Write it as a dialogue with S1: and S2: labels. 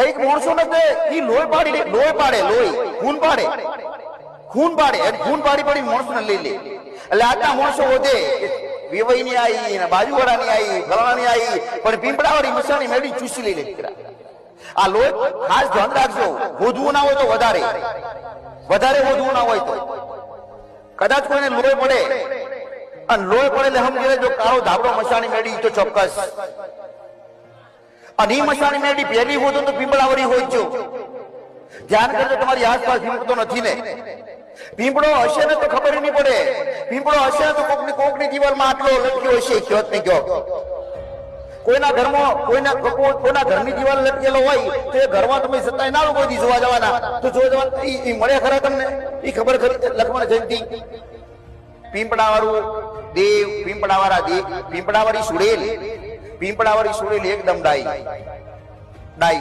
S1: કઈક માણસો ને ઈ લોહી પાડે લોહી ખૂન પાડી પડી માણસો ને લઈ લે. એટલે આટલા માણસો વધે વિવઈ ની આવી ને બાજુવાળા ની આવી ફલાણા ની આવી, પણ પીંપળાવાળી મસાણી મેળી ચૂસી લઈ લે. આ લોહી ખાસ ધ્યાન રાખજો, વધવું ના હોય તો વધારે વધવું ના હોય તો કદાચ કોઈને લોહી પડે અને લોહી પડે એટલે સમજી લેજો કાળો ધાબળો મસાણી મેળી તો ચોક્કસ. અને ઈ મસાણી મેળી પહેલી હોય તો પીંપળાવાળી હોય જો. ધ્યાન કરજો તમારી આસપાસ પીંપળો નથી ને. પીંપળો હશે ને તો ખબર નહીં પડે. પીંપળો હશે ને તો કોકની દિવાલમાં આટલો લટક્યો હશે, કયો ને કયો. કોઈના ઘરમાં કોઈના ઘરની દિવાલ લટકેલો હોય તો એ ઘરમાં તમે સતાય ના કોઈ દી જોવા જવાના, તો જોવા જવાના ઈ મળે ખરા તમને? ઈ ખબર ખરી લક્ષ્મણ જયંતિ પીંપળાવાળું દેવ, પીંપળાવાળા દેવ, પીંપળાવાળી સુડેલ એકદમ ડાઈ